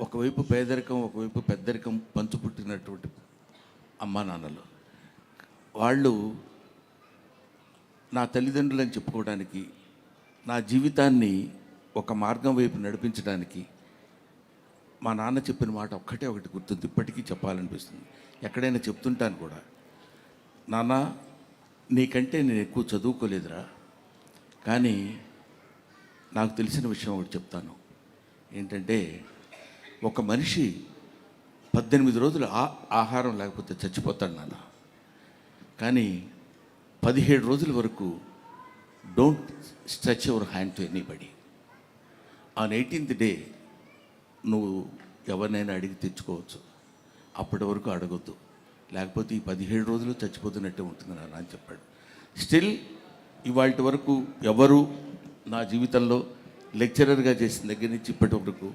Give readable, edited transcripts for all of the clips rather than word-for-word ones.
ఒకవైపు పేదరికం, ఒకవైపు పెద్దరికం పంచుపుట్టినటువంటి అమ్మా నాన్నలు. వాళ్ళు నా తల్లిదండ్రులని చెప్పుకోవడానికి, నా జీవితాన్ని ఒక మార్గం వైపు నడిపించడానికి మా నాన్న చెప్పిన మాట ఒక్కటే ఒకటి గుర్తుంది, ఇప్పటికీ చెప్పాలనిపిస్తుంది. ఎక్కడైనా చెప్తుంటాను కూడా, నాన్న నీకంటే నేను ఎక్కువ చదువుకోలేదురా, కానీ నాకు తెలిసిన విషయం ఒకటి చెప్తాను. ఏంటంటే ఒక మనిషి 18 రోజులు ఆహారం లేకపోతే చచ్చిపోతాడు నాన్న, కానీ 17 రోజుల వరకు don't stretch your hand to anybody. On 18th day నువ్వు ఎవరినైనా అడిగి తెచ్చుకోవచ్చు, అప్పటి వరకు అడగొద్దు, లేకపోతే ఈ 17 రోజులు చచ్చిపోతున్నట్టే ఉంటుంది నాన్న అని చెప్పాడు. స్టిల్ ఇవాళ వరకు ఎవరు నా జీవితంలో లెక్చరర్గా చేసిన దగ్గర నుంచి ఇప్పటి వరకు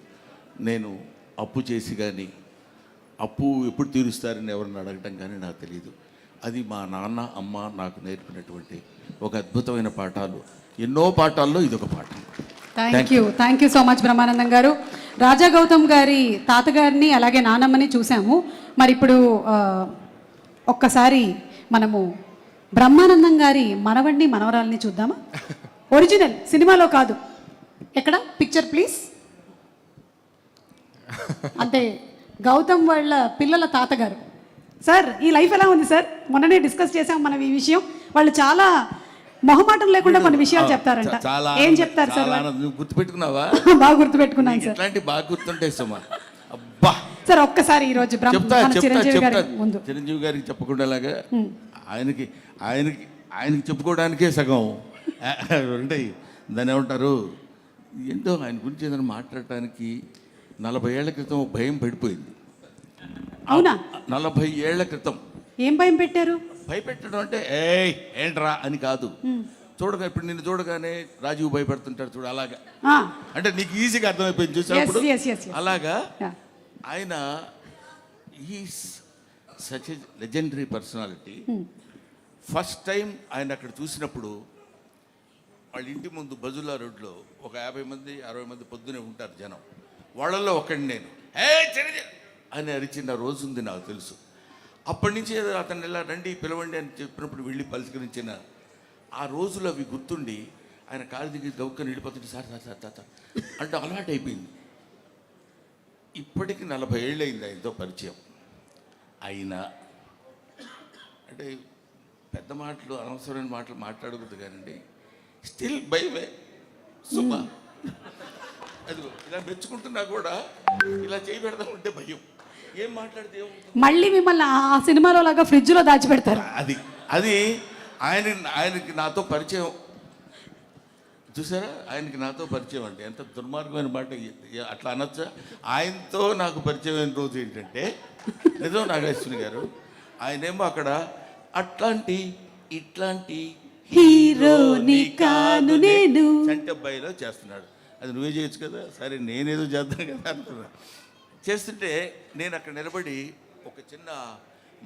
నేను అప్పు చేసి కానీ, అప్పు ఎప్పుడు తీరుస్తారని ఎవరిని అడగటం కానీ నాకు తెలియదు. అది మా నాన్న అమ్మ నాకు నేర్పినటువంటి ఒక అద్భుతమైన పాఠాలు. ఎన్నో పాఠాల్లో ఇదొక పాఠం. Thank you so much Brahmanandam గారు. రాజా గౌతమ్ గారి తాతగారిని అలాగే నానమ్మని చూసాము. మరి ఇప్పుడు ఒక్కసారి మనము బ్రహ్మానందం గారి మనవడిని మనవరాల్ని చూద్దామా? ఒరిజినల్ సినిమాలో కాదు, ఎక్కడ పిక్చర్ ప్లీజ్. అంటే గౌతమ్ వాళ్ళ పిల్లల తాతగారు. సార్ ఈ లైఫ్ ఎలా ఉంది సార్? మొన్ననే డిస్కస్ చేసాం మనం ఈ విషయం. వాళ్ళు చాలా మొహమాటం లేకుండా కొన్ని విషయాలు చెప్తారంట. ఏం చెప్తారు సార్? గుర్తుపెట్టుకున్నావా? బాగా గుర్తుపెట్టుకున్నాను సార్. ఇట్లాంటి బాగా గుర్తుంటే అబ్బా సార్ ఒక్కసారి ఈ రోజు చిరంజీవి గారి ముందు, చిరంజీవి గారికి చెప్పకుండా లాగా ఆయనకి చెప్పుకోవడానికే సగం ఉంటాయి. దాన్ని ఏమంటారు, ఏంటో ఆయన గురించి ఏదైనా మాట్లాడటానికి 40 ఏళ్ల క్రితం భయం పడిపోయింది. అవునా? 40 ఏళ్ల క్రితం ఏం భయం పెట్టారు? భయపెట్టడం అంటే ఏంట్రా అని కాదు. చూడగా ఇప్పుడు నిన్ను చూడగానే రాజీవ్ భయపడుతుంటాడు చూడు, అలాగా. అంటే నీకు ఈజీగా అర్థమైపోయింది చూసినప్పుడు. అలాగా ఆయన is such a legendary personality. First time ఆయన అక్కడ చూసినప్పుడు వాళ్ళ ఇంటి ముందు బజుల్లా రోడ్లో ఒక 50 మంది 60 మంది పొద్దునే ఉంటారు జనం. వాళ్ళల్లో ఒకటి నేను అని అరిచిన రోజు ఉంది నాకు తెలుసు. అప్పటి నుంచి అతను ఇలా రండి పిలవండి అని చెప్పినప్పుడు వెళ్ళి పలకరించిన ఆ రోజులు అవి గుర్తుండి ఆయన కాలు దిగి గౌక్కని వెళ్ళిపోతుంటే సార్ సార్ సార్ తాత అంటే అలవాటు అయిపోయింది. ఇప్పటికి 40 ఏళ్ళు అయింది ఆయనతో పరిచయం. అయినా అంటే పెద్ద మాటలు అనవసరమైన మాటలు మాట్లాడకూడదు కానండి, స్టిల్ భయమే సుమా. అదిగో ఇలా మెచ్చుకుంటున్నా కూడా ఇలా చేయి పెడదాం ఉంటే భయం. ఏం మాట్లాడితే మళ్ళీ మిమ్మల్ని ఆ సినిమాలో లాగా ఫ్రిడ్జ్లో దాచిపెడతారు. అది ఆయనకి నాతో పరిచయం చూసారా? ఆయనకి నాతో పరిచయం అంటే ఎంత దుర్మార్గమైన మాట అట్లా అనొచ్చా? ఆయనతో నాకు పరిచయమైన రోజు ఏంటంటే నిజం నాగేశ్వరి గారు, ఆయనేమో అక్కడ అట్లాంటి ఇట్లాంటి హీరోని కాను నేను చంటి అబ్బాయిలో చేస్తున్నాడు. అది నువ్వే చేయొచ్చు కదా, సరే నేనేదో చేద్దాం కదా అనుకున్నా. చేస్తుంటే నేను అక్కడ నిలబడి ఒక చిన్న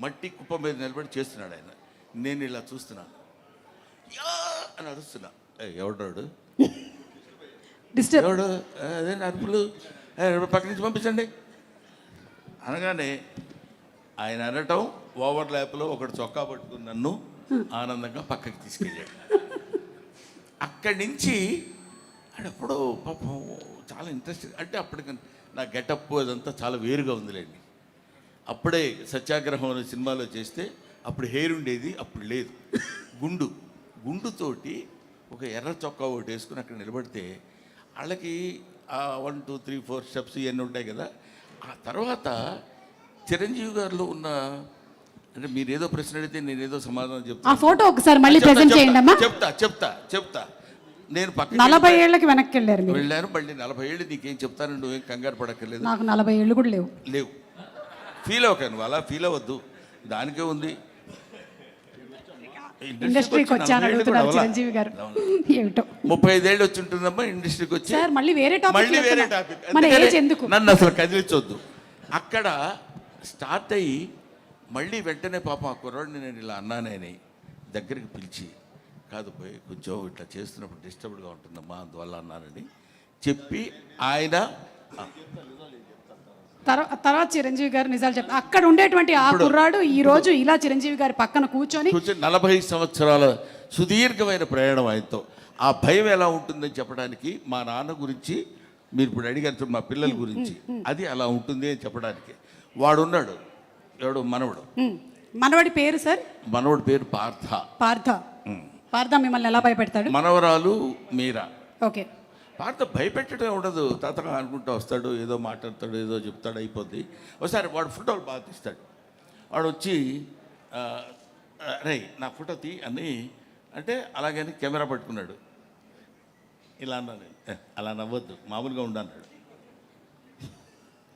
మట్టి కుప్ప మీద నిలబడి చేస్తున్నాడు ఆయన. నేను ఇలా చూస్తున్నాను, అని అరుస్తున్నా, ఎవడాడు ఎవడు అదే అరుపులు, పక్క నుంచి పంపించండి అనగానే ఆయన అనటం ఓవర్ ల్యాప్లో ఒకటి చొక్కా పట్టుకుని నన్ను ఆనందంగా పక్కకి తీసుకెళ్ళాడు. అక్కడి నుంచి అప్పుడు పాపం చాలా ఇంట్రెస్ట్. అంటే అప్పటికి నా గెటప్ అదంతా చాలా వేరుగా ఉందిలేండి. అప్పుడే సత్యాగ్రహం అనే సినిమాలో చేస్తే అప్పుడు హెయిర్ ఉండేది, అప్పుడు లేదు. గుండుతోటి ఒక ఎర్ర చొక్కా ఒకటి వేసుకుని అక్కడ నిలబడితే వాళ్ళకి 1 2 3 4 స్టెప్స్ ఇవన్నీ ఉంటాయి కదా. ఆ తర్వాత చిరంజీవి గారిలో ఉన్న, అంటే మీరు ఏదో ప్రశ్న అడిగితే నేనేదో సమాధానం చెప్తాను. ఆ ఫోటో ఒకసారి మళ్ళీ ప్రెజెంట్ చేయండి అమ్మా. చెప్తా. నేను పక్కన 40 ఏళ్ళకి వెనక్కి వెళ్ళాను. మళ్ళీ 40 ఏళ్ళు నీకేం చెప్తాను, నువ్వేం కంగారు పడక్కర్లేదు. నాకు 40 ఏళ్ళు కూడా లేవు. ఫీల్ అవ్వక, నువ్వు అలా ఫీల్ అవ్వద్దు, దానికే ఉంది. ఇండస్ట్రీకి వచ్చాను అడుగుతున్నారు చిరంజీవి గారు. ఏమిటో 35 ఏళ్ళు వచ్చి ఉంటుందమ్మా ఇండస్ట్రీకి వచ్చి. మళ్ళీ వేరే టాపిక్ మన ఏజ్ ఎందుకు? నన్ను అసలు కదిలించొద్దు. అక్కడ స్టార్ట్ అయ్యి మళ్ళీ వెంటనే పాపం ఆ కుర్రాడిని నేను ఇలా అన్నానని దగ్గరికి పిలిచి, కాదు పోయి కొంచెం ఇట్లా చేస్తున్నప్పుడు డిస్టర్బ్డ్గా ఉంటుందమ్మా అందువల్ల అన్నానని చెప్పి ఆయన తర్వాత చిరంజీవి గారు నిజాలు చెప్తారు. అక్కడ ఉండేటువంటి ఆ కుర్రాడు ఈ రోజు ఇలా చిరంజీవి గారి పక్కన కూర్చొని 40 సంవత్సరాల సుదీర్ఘమైన ప్రయాణం ఆయనతో. ఆ భయం ఎలా ఉంటుందని చెప్పడానికి మా నాన్న గురించి మీరు ఇప్పుడు అడిగారు మా పిల్లల గురించి, అది అలా ఉంటుంది అని చెప్పడానికి. వాడున్నాడు ఎవడు మనవడు. మనవడి పేరు సార్? మనవడి పేరు పార్థ. పార్థ మిమ్మల్ని ఎలా భయపెడతాడు? మనవరాలు మీరా. ఓకే. పార్థ భయపెట్టడం ఉండదు, తాతగా అనుకుంటూ వస్తాడు, ఏదో మాట్లాడతాడు, ఏదో చెప్తాడు, అయిపోద్ది. ఒకసారి వాడు ఫోటోలు బాగా తీస్తాడు. వాడు వచ్చి రే నా ఫోటో తీ అని అంటే అలాగని కెమెరా పట్టుకున్నాడు. ఇలా అన్నాను, అలా నవ్వద్దు, మామూలుగా ఉండన్నాడు.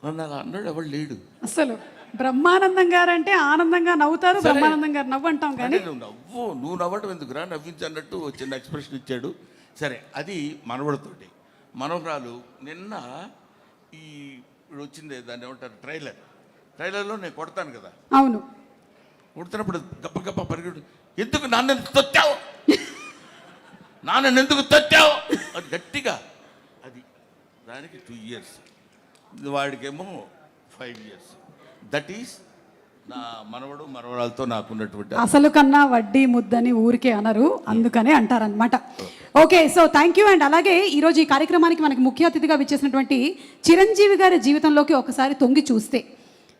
నన్ను అలా అన్నాడు, ఎవడు లేడు అసలు. బ్రహ్మానందం గారు అంటే ఆనందంగా నవ్వుతారు, బ్రహ్మానందం గారు నవ్వు అంటాం కానీ నువ్వు నవ్వడం ఎందుకురా, నవ్వించన్నట్టు చిన్న ఎక్స్ప్రెషన్ ఇచ్చాడు. సరే, అది మనవడితోటి. మనవరాలు నిన్న ఈ ఇప్పుడు వచ్చింది, దాన్ని ఏమంటారు, ట్రైలర్లో నేను కొడతాను కదా. అవును. కొడుతున్నప్పుడు గప్ప గప్ప పరిగెడు, ఎందుకు నాన్న తొత్తావు, నాన్న ఎందుకు తొత్తావు అది గట్టిగా. అది దానికి 2 years, వాడికేమో 5 years. దట్ ఈస్ నా మనవడు మనవరాలతో నాకున్నటువంటి. అసలు కన్నా వడ్డీ ముద్దని ఊరికే అనరు, అందుకనే అంటారనమాట. Okay, so thank you. And అలాగే ఈరోజు ఈ కార్యక్రమానికి మనకి ముఖ్య అతిథిగా విచ్చేసినటువంటి చిరంజీవి గారి జీవితంలోకి ఒకసారి తొంగి చూస్తే,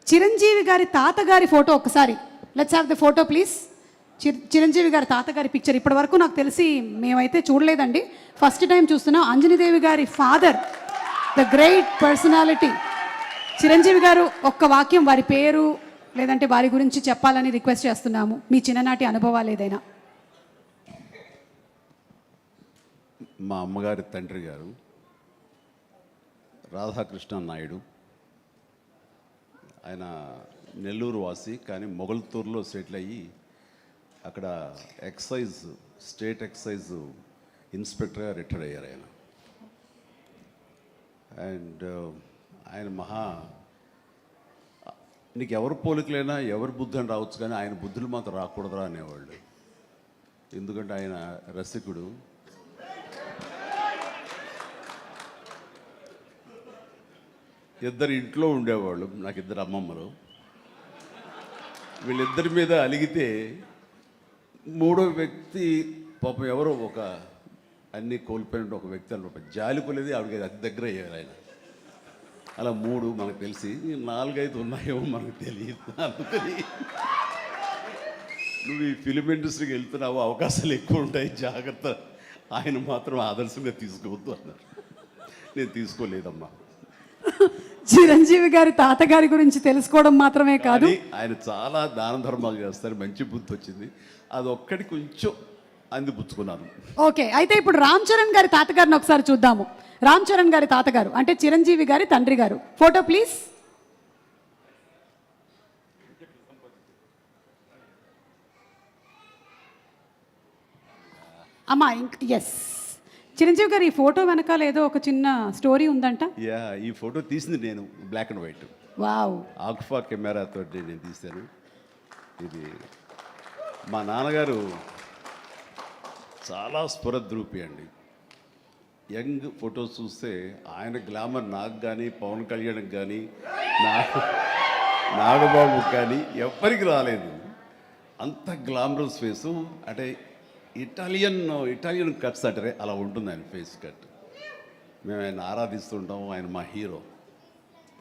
చిరంజీవి గారి తాతగారి ఫోటో ఒకసారి let's have the photo please. Chiranjeevi గారి తాతగారి పిక్చర్ ఇప్పటి వరకు నాకు తెలిసి మేమైతే చూడలేదండి, ఫస్ట్ టైం చూస్తున్నాం. అంజనీదేవి గారి father, the great personality Chiranjeevi గారు. ఒక్క వాక్యం వారి పేరు లేదంటే వారి గురించి చెప్పాలని రిక్వెస్ట్ చేస్తున్నాము, మీ చిన్ననాటి అనుభవాలు ఏదైనా. మా అమ్మగారి తండ్రి గారు రాధాకృష్ణ నాయుడు. ఆయన నెల్లూరు వాసి, కానీ మొగల్తూరులో సెటిల్ అయ్యి అక్కడ స్టేట్ ఎక్సైజ్ ఇన్స్పెక్టర్గా రిటైర్ అయ్యారు ఆయన. అండ్ ఆయన నీకు ఎవరు పోలికలైనా ఎవరి బుద్ధి అని రావచ్చు, కానీ ఆయన బుద్ధులు మాత్రం రాకూడదురా అనేవాళ్ళు. ఎందుకంటే ఆయన రసికుడు. ఇద్దరు ఇంట్లో ఉండేవాళ్ళు, నాకు 2 అమ్మమ్మలు. వీళ్ళిద్దరి మీద అలిగితే 3వ వ్యక్తి పాపం ఎవరో ఒక అన్నీ కోల్పోయిన ఒక వ్యక్తి అనమాట, జాలిపోలేదు, ఆవిడకి అతి దగ్గర అయ్యారు ఆయన. అలా 3 మనకు తెలిసి 4-5 ఉన్నాయేమో మనకు తెలియదు. అందుకని నువ్వు ఈ ఫిలిం ఇండస్ట్రీకి వెళ్తున్నావు, అవకాశాలు ఎక్కువ ఉంటాయి, జాగ్రత్త, ఆయన మాత్రం ఆదర్శంగా తీసుకోవద్దు అన్నారు. నేను తీసుకోలేదమ్మా. చిరంజీవి గారి తాతగారి గురించి తెలుసుకోవడం మాత్రమే కాదు, ఆయన చాలా దాన ధర్మాలు చేస్తారు, మంచి బుద్ధి వచ్చింది, అది ఒక్కటి కొంచెం అందిపుచ్చుకున్నాను. ఓకే, అయితే ఇప్పుడు రామ్ చరణ్ గారి తాతగారిని ఒకసారి చూద్దాము. రామ్ చరణ్ గారి తాతగారు అంటే చిరంజీవి గారి తండ్రి గారు. Photo please. అమ్మా ఎస్, చిరంజీవి గారు ఈ ఫోటో వెనకాల ఏదో ఒక చిన్న స్టోరీ ఉందంట. ఈ ఫోటో తీసింది నేను, బ్లాక్ అండ్ వైట్. వావ్. ఆక్ఫా కెమెరాతో నేను తీశాను. ఇది మా నాన్నగారు చాలా స్ఫురద్రూపి అండి. యంగ్ ఫొటోస్ చూస్తే ఆయన గ్లామర్ నాకు కానీ, పవన్ కళ్యాణ్కి కానీ, నాగబాబుకి కానీ ఎవ్వరికి రాలేదు. అంత గ్లామరస్ ఫేసు, అంటే ఇటాలియన్ కట్స్ అంటారే అలా ఉంటుంది ఆయన ఫేస్ కట్. మేము ఆయన ఆరాధిస్తుంటాం, ఆయన మా hero.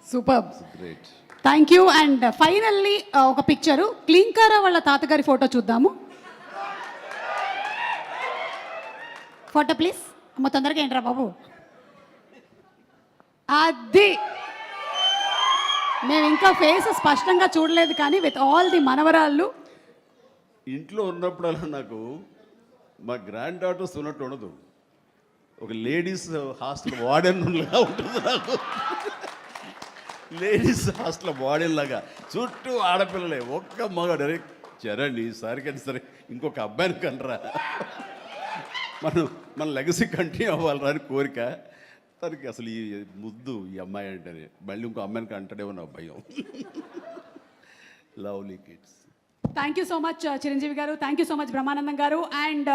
Super, great. Thank you. And finally ఒక పిక్చరు, క్లీంకారా వాళ్ళ తాతగారి ఫోటో చూద్దాము. Photo please. అమ్మ తొందరగా ఏంట్రా బాబు, అది మేము ఇంకా ఫేస్ స్పష్టంగా చూడలేదు, కానీ విత్ ఆల్ ది మనవరాళ్ళు ఇంట్లో ఉన్నప్పుడల్లా నాకు మా గ్రాండ్ డాటర్స్ ఉన్నట్టు ఉండదు, ఒక లేడీస్ హాస్టల్ వార్డెన్లాగా ఉంటుంది నాకు. లేడీస్ హాస్టల్ వార్డెన్ లాగా, చుట్టూ ఆడపిల్లలే, ఒక్క మగాడు. అరే చరణ్ ఈసారి కానీ సరే ఇంకొక అబ్బాయిని కనరా, మన లెగసీ కంటిన్యూ అవ్వాలరా అని కోరిక. తనకి అసలు ఈ ముద్దు ఈ అమ్మాయి అంటేనే, మళ్ళీ ఇంకో అమ్మాయిని అంటాడేమో నా భయం. Lovely kids. Thank you so much Chiranjeevi garu, thank you so much Brahmanandam garu. And